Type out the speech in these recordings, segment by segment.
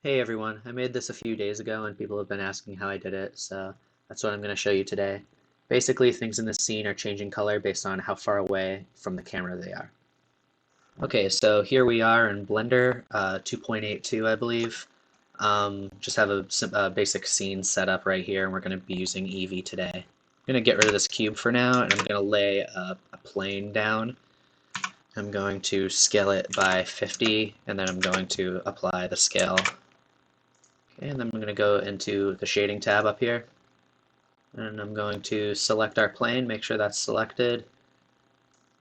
Hey everyone, I made this a few days ago and people have been asking how I did it, so that's what I'm going to show you today. Basically, things in the scene are changing color based on how far away from the camera they are. Okay, so here we are in Blender 2.82, I believe. Just have a basic scene set up right here, and we're going to be using Eevee today. I'm going to get rid of this cube for now, and I'm going to lay a plane down. I'm going to scale it by 50, and then I'm going to apply the scale. Okay, and then I'm going to go into the shading tab up here, and I'm going to select our plane, make sure that's selected,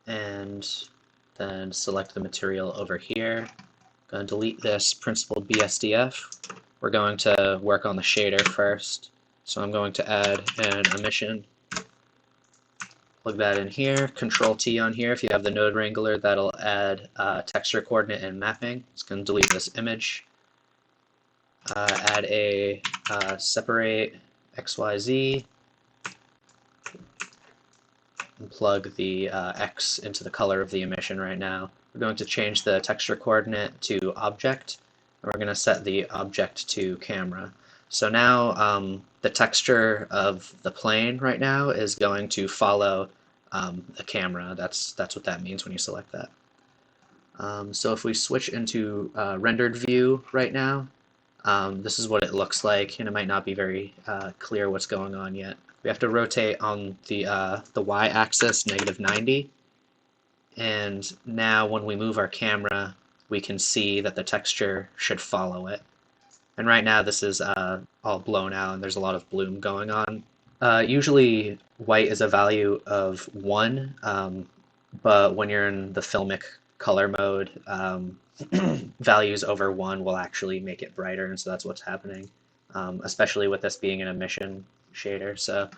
and then select the material over here. I'm going to delete this principled BSDF. We're going to work on the shader first, so I'm going to add an emission. Plug that in here, Control T on here. If you have the node wrangler, that'll add texture, coordinate, and mapping. It's going to delete this image. Add a separate XYZ, and plug the X into the color of the emission right now. We're going to change the texture coordinate to object, and we're going to set the object to camera. So now the texture of the plane right now is going to follow the camera. That's what that means when you select that. So if we switch into rendered view right now, this is what it looks like, and it might not be very clear what's going on yet. We have to rotate on the y-axis -90, and now when we move our camera, we can see that the texture should follow it. And right now this is all blown out, and there's a lot of bloom going on. Usually white is a value of 1, but when you're in the filmic color mode, values over 1 will actually make it brighter, and so that's what's happening, especially with this being an emission shader. So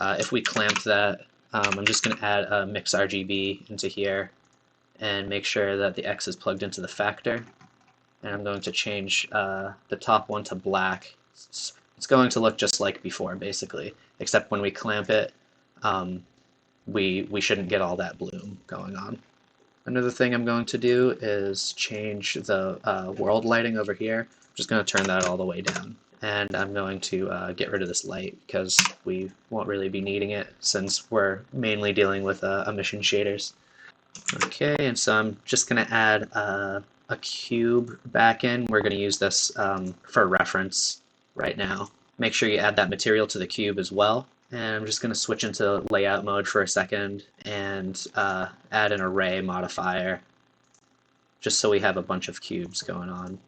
if we clamp that, I'm just going to add a mix RGB into here and make sure that the X is plugged into the factor, and I'm going to change the top one to black. It's going to look just like before, basically, except when we clamp it, we shouldn't get all that bloom going on. Another thing I'm going to do is change the world lighting over here. I'm just going to turn that all the way down. And I'm going to get rid of this light because we won't really be needing it since we're mainly dealing with emission shaders. Okay, and so I'm just going to add a cube back in. We're going to use this for reference right now. Make sure you add that material to the cube as well. And I'm just going to switch into layout mode for a second and add an array modifier just so we have a bunch of cubes going on.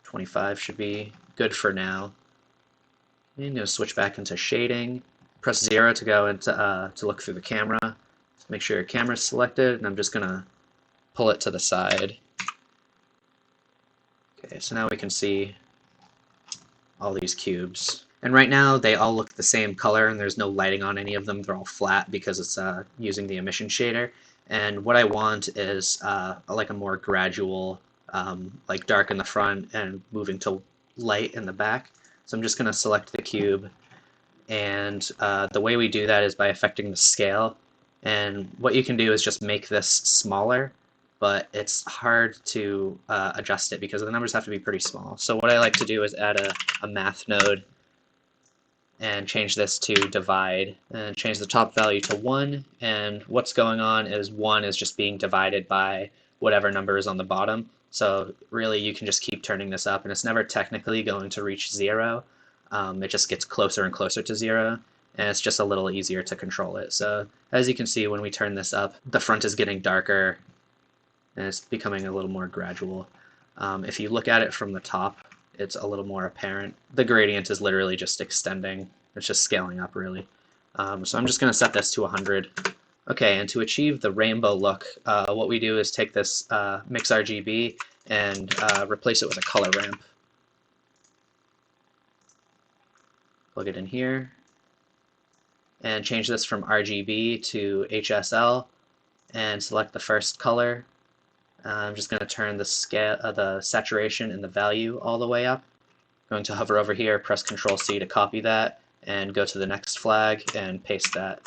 25 should be good for now. And I'm going to switch back into shading. Press 0 to go into to look through the camera. Make sure your camera's selected, and I'm just going to pull it to the side. Okay, so now we can see all these cubes. And right now they all look the same color and there's no lighting on any of them. They're all flat because it's using the emission shader. And what I want is like a more gradual, like dark in the front and moving to light in the back. So I'm just going to select the cube, and the way we do that is by affecting the scale. And what you can do is just make this smaller, but it's hard to adjust it because the numbers have to be pretty small. So what I like to do is add a math node and change this to divide, and change the top value to 1, and what's going on is 1 is just being divided by whatever number is on the bottom. So really you can just keep turning this up, and it's never technically going to reach 0. It just gets closer and closer to 0, and it's just a little easier to control it. So as you can see, when we turn this up, the front is getting darker, and it's becoming a little more gradual. If you look at it from the top, it's a little more apparent. The gradient is literally just extending. It's just scaling up, really. So I'm just going to set this to 100. Okay, and to achieve the rainbow look, what we do is take this mix RGB and replace it with a color ramp. Plug it in here, and change this from RGB to HSL, and select the first color. I'm just going to turn the scale, the saturation and the value all the way up. I'm going to hover over here, press Control C to copy that, and go to the next flag and paste that.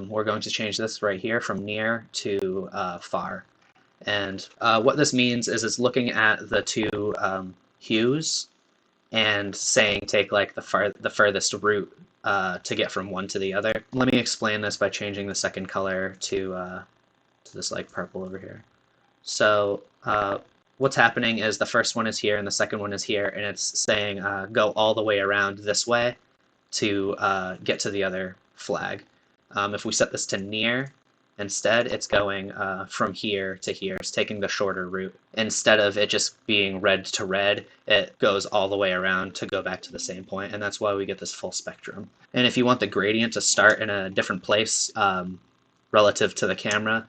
We're going to change this right here from near to far. And what this means is it's looking at the two hues and saying take like the furthest route to get from one to the other. Let me explain this by changing the second color to this like purple over here. So what's happening is the first one is here and the second one is here, and it's saying go all the way around this way to get to the other flag. If we set this to near, instead it's going from here to here. It's taking the shorter route. Instead of it just being red to red, it goes all the way around to go back to the same point, and that's why we get this full spectrum. And if you want the gradient to start in a different place relative to the camera,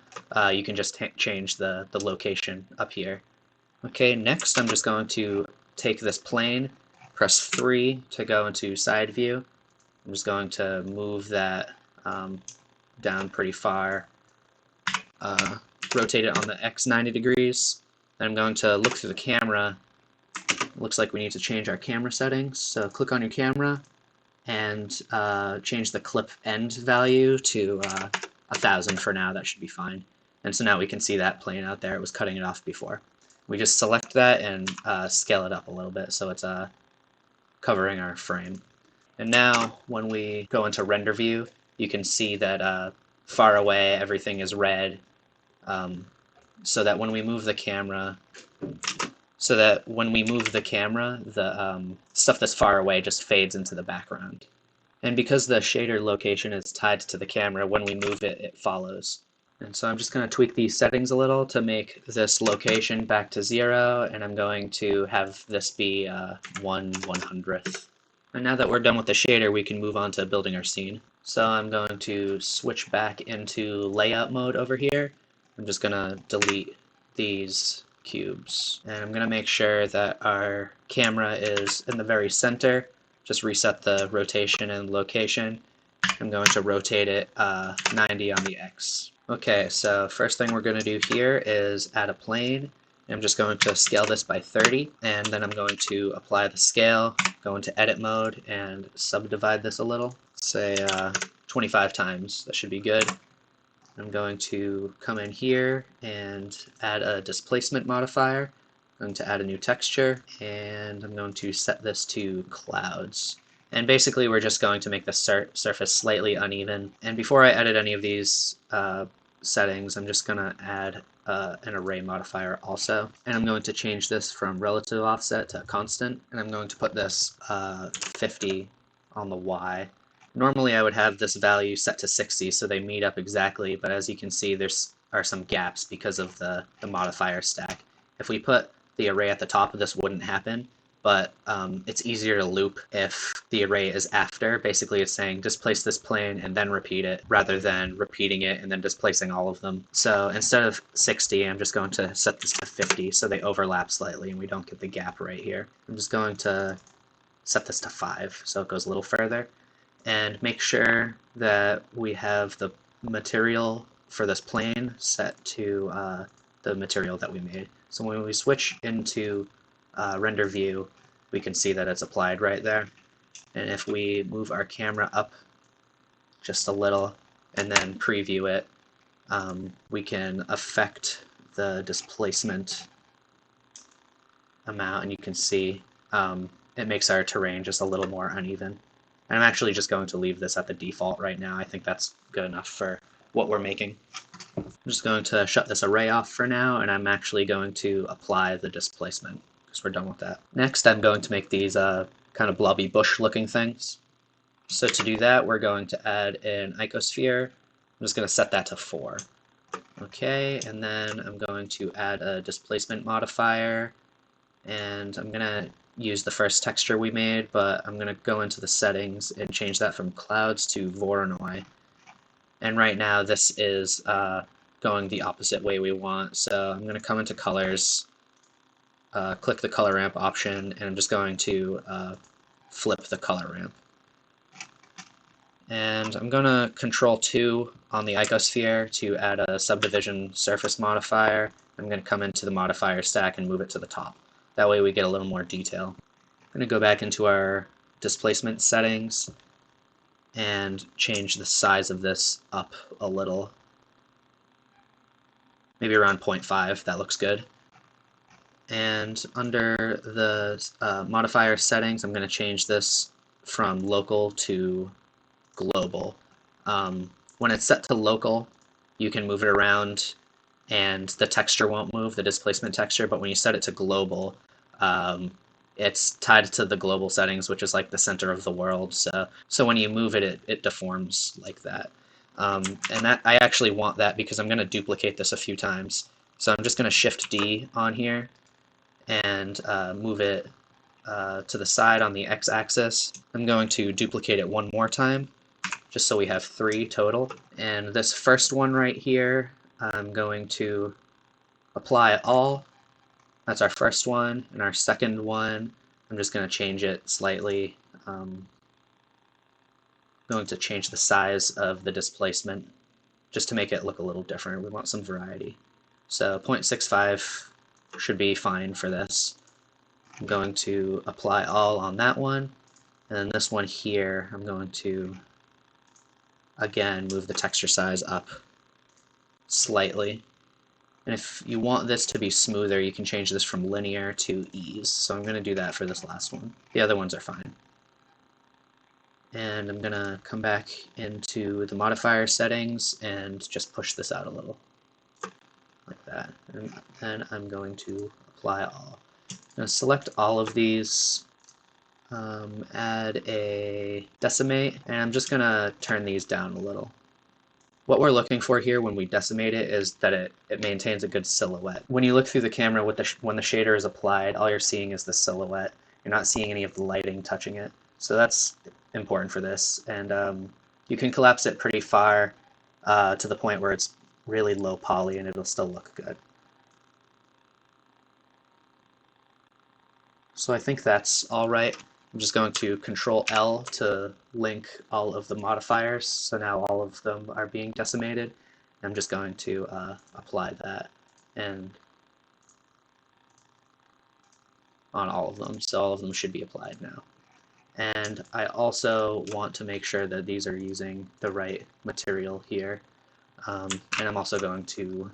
you can just change the location up here. Okay, next I'm just going to take this plane, press 3 to go into side view. I'm just going to move that down pretty far, rotate it on the X 90 degrees. Then I'm going to look through the camera. It looks like we need to change our camera settings. So click on your camera and change the clip end value to 1000 for now. That should be fine. And so now we can see that plane out there. It was cutting it off before. We just select that and scale it up a little bit so it's covering our frame. And now when we go into render view, you can see that far away everything is red, so that when we move the camera, the stuff that's far away just fades into the background. And because the shader location is tied to the camera, when we move it, it follows. And so I'm just going to tweak these settings a little to make this location back to 0, and I'm going to have this be 1/100th. And now that we're done with the shader, we can move on to building our scene. So I'm going to switch back into layout mode over here. I'm just going to delete these cubes. And I'm going to make sure that our camera is in the very center. Just reset the rotation and location. I'm going to rotate it 90 on the X. Okay, so first thing we're going to do here is add a plane. I'm just going to scale this by 30, and then I'm going to apply the scale, go into edit mode, and subdivide this a little. Say 25 times, that should be good. I'm going to come in here and add a displacement modifier. I'm going to add a new texture, and I'm going to set this to clouds. And basically we're just going to make the surface slightly uneven. And before I edit any of these settings, I'm just going to add an array modifier also. And I'm going to change this from relative offset to constant, and I'm going to put this 50 on the Y. Normally I would have this value set to 60 so they meet up exactly, but as you can see there are some gaps because of the modifier stack. If we put the array at the top, this wouldn't happen, but it's easier to loop if the array is after. Basically it's saying displace this plane and then repeat it, rather than repeating it and then displacing all of them. So instead of 60, I'm just going to set this to 50 so they overlap slightly and we don't get the gap right here. I'm just going to set this to 5 so it goes a little further. And make sure that we have the material for this plane set to the material that we made. So when we switch into render view, we can see that it's applied right there. And if we move our camera up just a little and then preview it, we can affect the displacement amount, and you can see it makes our terrain just a little more uneven. And I'm actually just going to leave this at the default right now. I think that's good enough for what we're making. I'm just going to shut this array off for now, and I'm actually going to apply the displacement because we're done with that. Next, I'm going to make these kind of blobby bush looking things. So to do that, we're going to add an icosphere. I'm just going to set that to 4. Okay, and then I'm going to add a displacement modifier, and I'm going to use the first texture we made, but I'm going to go into the settings and change that from clouds to Voronoi. And right now this is going the opposite way we want, so I'm going to come into colors, click the color ramp option, and I'm just going to flip the color ramp. And I'm going to control 2 on the icosphere to add a subdivision surface modifier. I'm going to come into the modifier stack and move it to the top. That way we get a little more detail. I'm going to go back into our displacement settings and change the size of this up a little. maybe around 0.5, that looks good. And under the modifier settings, I'm going to change this from local to global. When it's set to local, you can move it around and the texture won't move, the displacement texture, but when you set it to global, it's tied to the global settings, which is like the center of the world. So when you move it, it deforms like that. And that I actually want that because I'm going to duplicate this a few times. So I'm just going to Shift D on here and move it to the side on the x-axis. I'm going to duplicate it one more time, just so we have 3 total. And this first one right here, I'm going to apply all. That's our first one. And our second one, I'm just going to change it slightly. I'm going to change the size of the displacement just to make it look a little different. We want some variety. So 0.65 should be fine for this. I'm going to apply all on that one. And then this one here, I'm going to, again, move the texture size up slightly. And if you want this to be smoother, you can change this from linear to ease. So I'm going to do that for this last one. The other ones are fine. And I'm going to come back into the modifier settings and just push this out a little, like that. And then I'm going to apply all. I'm going to select all of these, add a decimate, and I'm just going to turn these down a little. What we're looking for here when we decimate it is that it maintains a good silhouette. When you look through the camera when the shader is applied, all you're seeing is the silhouette. You're not seeing any of the lighting touching it. So that's important for this. And you can collapse it pretty far to the point where it's really low poly and it'll still look good. So I think that's all right. I'm just going to Control L to link all of the modifiers, so now all of them are being decimated. I'm just going to apply that and on all of them, so all of them should be applied now. And I also want to make sure that these are using the right material here, and I'm also going to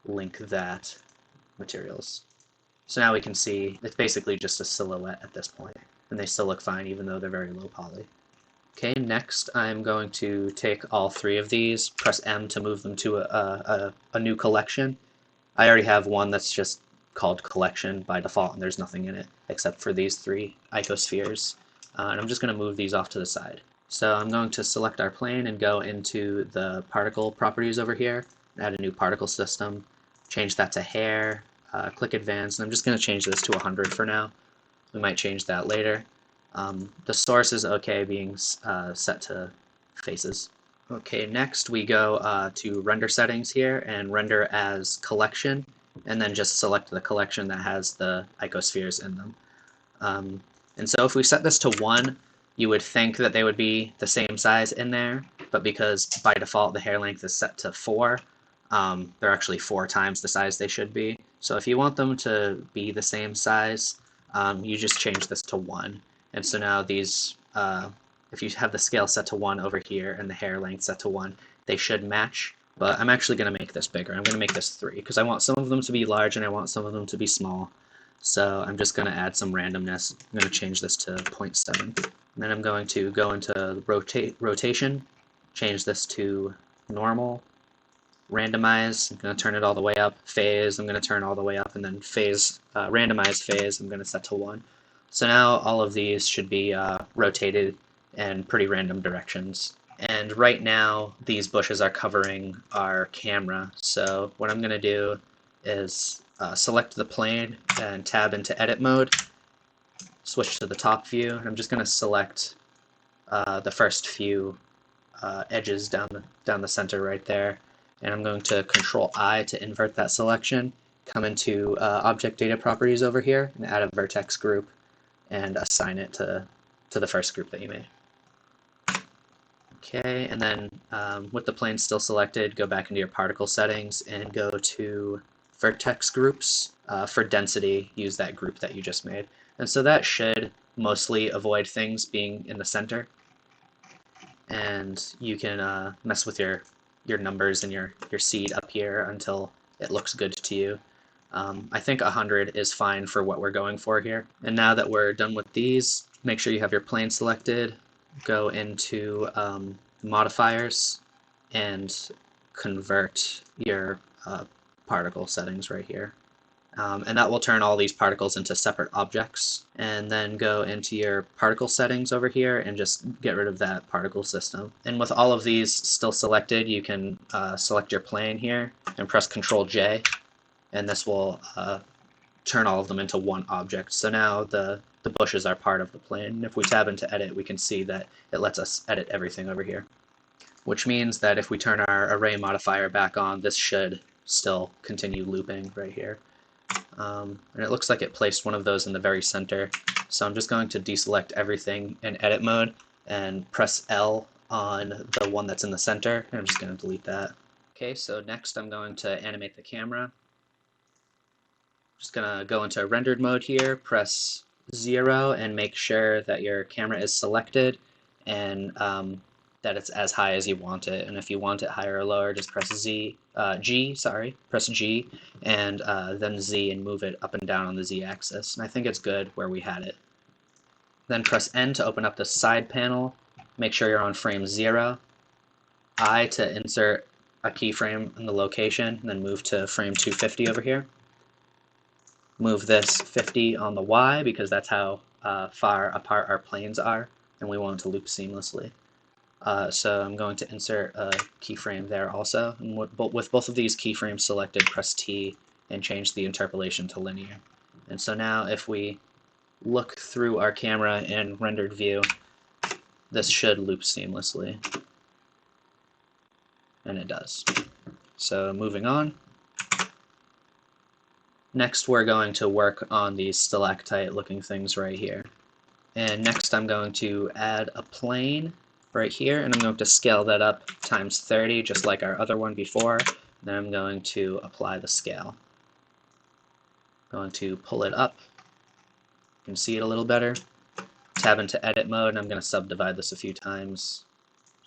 link that materials. So now we can see it's basically just a silhouette at this point, and they still look fine even though they're very low poly. Okay, next I'm going to take all 3 of these, press M to move them to a new collection. I already have one that's just called collection by default, and there's nothing in it except for these 3 icospheres. And I'm just going to move these off to the side. So I'm going to select our plane and go into the particle properties over here, add a new particle system, change that to hair, click advanced, and I'm just going to change this to 100 for now. We might change that later. The source is okay being set to faces. Okay, next we go to render settings here and render as collection, and then just select the collection that has the icospheres in them. And so if we set this to 1, you would think that they would be the same size in there, but because by default the hair length is set to 4, they're actually 4 times the size they should be. So if you want them to be the same size, you just change this to 1. And so now these, if you have the scale set to 1 over here and the hair length set to 1, they should match. But I'm actually going to make this bigger. I'm going to make this 3 because I want some of them to be large and I want some of them to be small. So I'm just going to add some randomness. I'm going to change this to 0.7. And then I'm going to go into rotation, change this to normal, randomize, I'm going to turn it all the way up, phase, I'm going to turn all the way up, and then phase, randomize phase, I'm going to set to 1. So now all of these should be rotated in pretty random directions. And right now these bushes are covering our camera, so what I'm going to do is select the plane and tab into edit mode, switch to the top view, and I'm just going to select the first few edges down the center right there. And I'm going to Control I to invert that selection, come into Object Data Properties over here, and add a vertex group, and assign it to the first group that you made. Okay, and then with the plane still selected, go back into your particle settings and go to vertex groups. For density, use that group that you just made. And so that should mostly avoid things being in the center. And you can mess with your your numbers and your seed up here until it looks good to you. I think 100 is fine for what we're going for here. And now that we're done with these, make sure you have your plane selected, go into modifiers, and convert your particle settings right here. And that will turn all these particles into separate objects. And then go into your particle settings over here and just get rid of that particle system. And with all of these still selected, you can select your plane here and press Ctrl J, and this will turn all of them into one object. So now the bushes are part of the plane. If we tab into edit, we can see that it lets us edit everything over here, which means that if we turn our array modifier back on, this should still continue looping right here. And it looks like it placed one of those in the very center. So I'm just going to deselect everything in edit mode and press L on the one that's in the center, and I'm just going to delete that. Okay, so next I'm going to animate the camera. Just going to go into rendered mode here, press 0, and make sure that your camera is selected and that it's as high as you want it. And if you want it higher or lower, just press press G, and then Z, and move it up and down on the Z axis. And I think it's good where we had it. Then press N to open up the side panel. Make sure you're on frame 0. I to insert a keyframe in the location, and then move to frame 250 over here. Move this 50 on the Y because that's how far apart our planes are, and we want it to loop seamlessly. So I'm going to insert a keyframe there also. And with both of these keyframes selected, press T and change the interpolation to linear. And so now if we look through our camera in rendered view, this should loop seamlessly. And it does. So moving on. Next we're going to work on these stalactite looking things right here. And next I'm going to add a plane right here, and I'm going to scale that up times 30 just like our other one before. Then I'm going to apply the scale. I'm going to pull it up. You can see it a little better. Tab into edit mode, and I'm going to subdivide this a few times.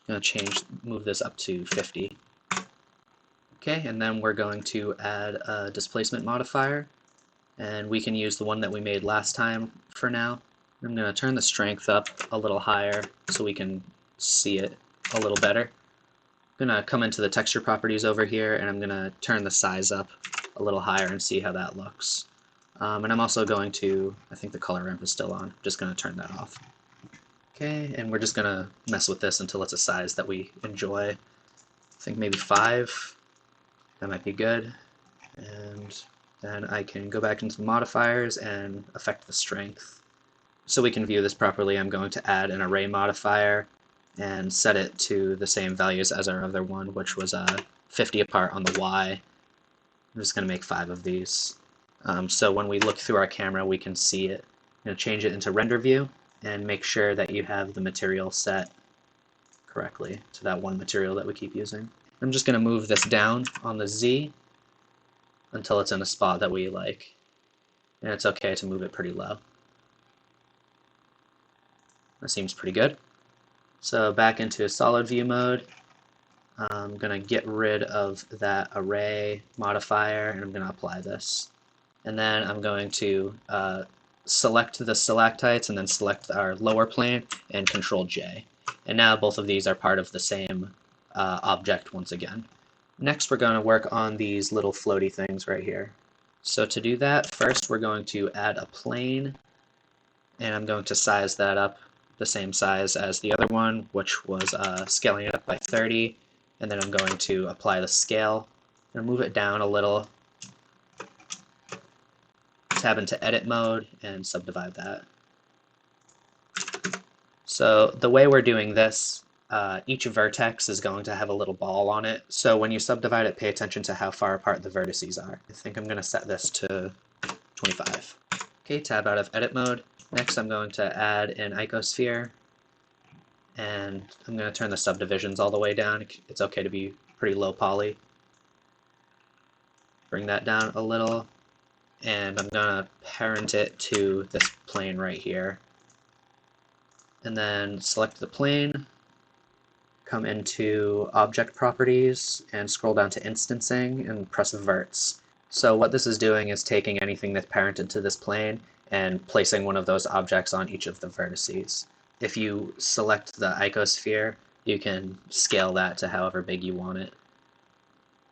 I'm going to move this up to 50. Okay, and then we're going to add a displacement modifier, and we can use the one that we made last time for now. I'm going to turn the strength up a little higher so we can see it a little better. I'm going to come into the texture properties over here, and I'm going to turn the size up a little higher and see how that looks. And I'm also going to, I think the color ramp is still on, just going to turn that off. Okay, and we're just going to mess with this until it's a size that we enjoy. I think maybe 5. That might be good. And then I can go back into the modifiers and affect the strength. So we can view this properly, I'm going to add an array modifier and set it to the same values as our other one, which was 50 apart on the Y. I'm just going to make 5 of these. So when we look through our camera, we can see it. I'm going to change it into render view and make sure that you have the material set correctly to that one material that we keep using. I'm just going to move this down on the Z until it's in a spot that we like. And it's okay to move it pretty low. That seems pretty good. So back into solid view mode, I'm going to get rid of that array modifier, and I'm going to apply this. And then I'm going to select the stalactites and then select our lower plane and Ctrl J. And now both of these are part of the same object once again. Next we're going to work on these little floaty things right here. So to do that, first we're going to add a plane, and I'm going to size that up the same size as the other one, which was scaling it up by 30, and then I'm going to apply the scale and move it down a little. Tab into edit mode and subdivide that. So the way we're doing this, each vertex is going to have a little ball on it, so when you subdivide it, pay attention to how far apart the vertices are. I think I'm going to set this to 25. Okay, tab out of edit mode. Next I'm going to add an icosphere, and I'm going to turn the subdivisions all the way down. It's okay to be pretty low poly. Bring that down a little, and I'm going to parent it to this plane right here. And then select the plane, come into Object Properties and scroll down to Instancing and press Verts. So what this is doing is taking anything that's parented to this plane and placing one of those objects on each of the vertices. If you select the icosphere, you can scale that to however big you want it.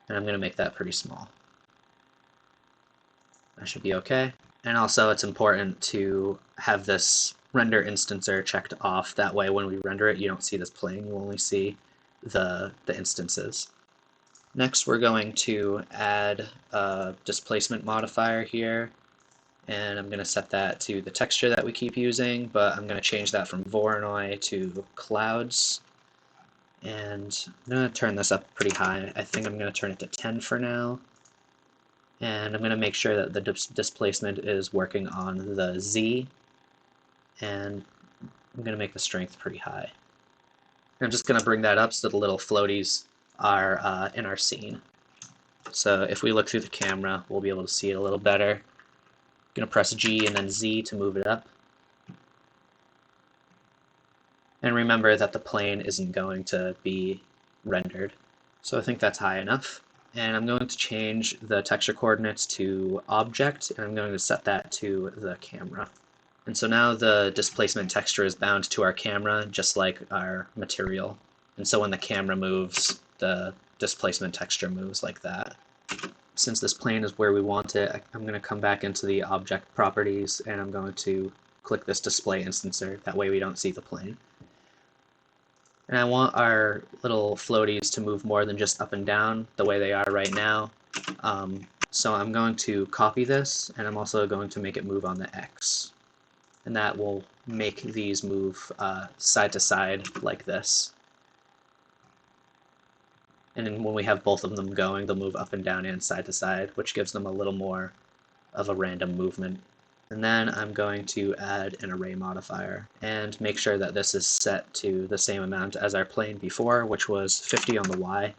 And I'm going to make that pretty small. That should be okay. And also it's important to have this render instancer checked off. That way when we render it, you don't see this plane, you only see the instances. Next we're going to add a displacement modifier here, and I'm going to set that to the texture that we keep using, but I'm going to change that from Voronoi to clouds. And I'm going to turn this up pretty high. I think I'm going to turn it to 10 for now. And I'm going to make sure that the displacement is working on the Z, and I'm going to make the strength pretty high. And I'm just going to bring that up so the little floaties are in our scene. So if we look through the camera, we'll be able to see it a little better. I'm going to press G and then Z to move it up. And remember that the plane isn't going to be rendered. So I think that's high enough. And I'm going to change the texture coordinates to object, and I'm going to set that to the camera. And so now the displacement texture is bound to our camera, just like our material. And so when the camera moves, the displacement texture moves like that. Since this plane is where we want it, I'm going to come back into the object properties, and I'm going to click this display instancer. That way we don't see the plane. And I want our little floaties to move more than just up and down the way they are right now. So I'm going to copy this, and I'm also going to make it move on the X. And that will make these move side to side like this. And then when we have both of them going, they'll move up and down and side to side, which gives them a little more of a random movement. And then I'm going to add an array modifier and make sure that this is set to the same amount as our plane before, which was 50 on the Y.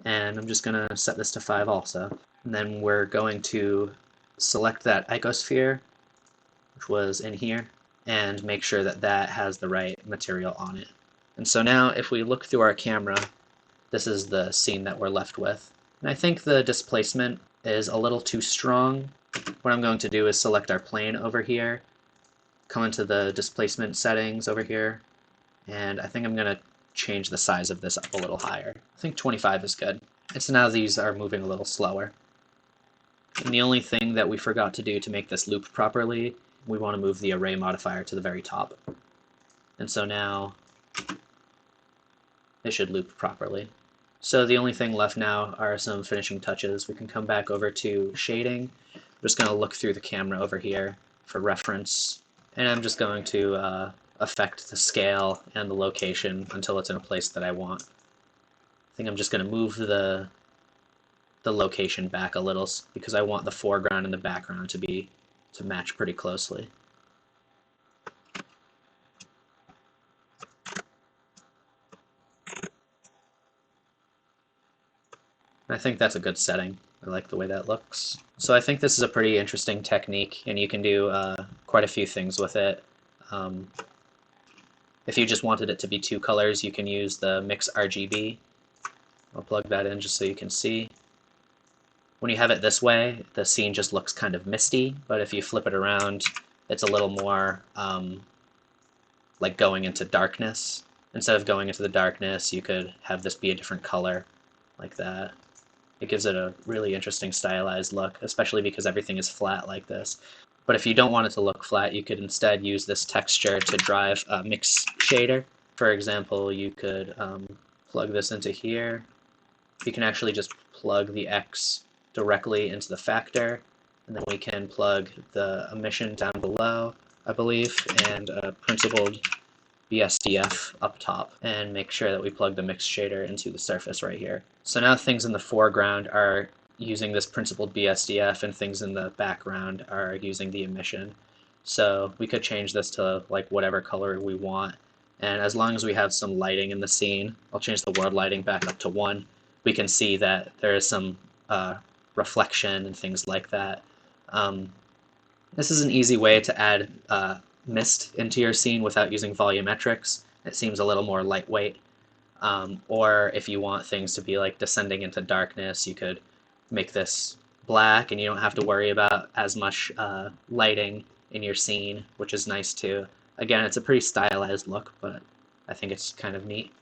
And I'm just going to set this to 5 also. And then we're going to select that icosphere, which was in here, and make sure that that has the right material on it. And so now if we look through our camera, this is the scene that we're left with. And I think the displacement is a little too strong. What I'm going to do is select our plane over here, come into the displacement settings over here, and I think I'm going to change the size of this up a little higher. I think 25 is good. And so now these are moving a little slower. And the only thing that we forgot to do to make this loop properly, we want to move the array modifier to the very top. And so now it should loop properly. So the only thing left now are some finishing touches. We can come back over to shading. I'm just going to look through the camera over here for reference, and I'm just going to affect the scale and the location until it's in a place that I want. I think I'm just going to move the location back a little because I want the foreground and the background to match pretty closely. I think that's a good setting. I like the way that looks. So I think this is a pretty interesting technique, and you can do quite a few things with it. If you just wanted it to be 2 colors, you can use the Mix RGB. I'll plug that in just so you can see. When you have it this way, the scene just looks kind of misty, but if you flip it around, it's a little more like going into darkness. Instead of going into the darkness, you could have this be a different color, like that. It gives it a really interesting stylized look, especially because everything is flat like this. But if you don't want it to look flat, you could instead use this texture to drive a mix shader. For example, you could plug this into here. You can actually just plug the X directly into the factor, and then we can plug the emission down below, I believe, and a principled BSDF up top, and make sure that we plug the mix shader into the surface right here. So now things in the foreground are using this principled BSDF, and things in the background are using the emission. So we could change this to like whatever color we want, and as long as we have some lighting in the scene, I'll change the world lighting back up to 1, we can see that there is some reflection and things like that. This is an easy way to add mist into your scene without using volumetrics. It seems a little more lightweight. Or if you want things to be like descending into darkness, you could make this black, and you don't have to worry about as much lighting in your scene, which is nice too. Again, it's a pretty stylized look, but I think it's kind of neat.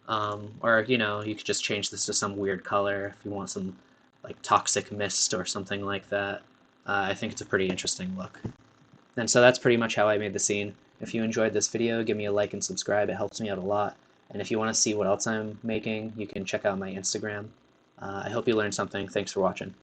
Or, you could just change this to some weird color if you want some like toxic mist or something like that. I think it's a pretty interesting look. And so that's pretty much how I made the scene. If you enjoyed this video, give me a like and subscribe. It helps me out a lot. And if you want to see what else I'm making, you can check out my Instagram. I hope you learned something. Thanks for watching.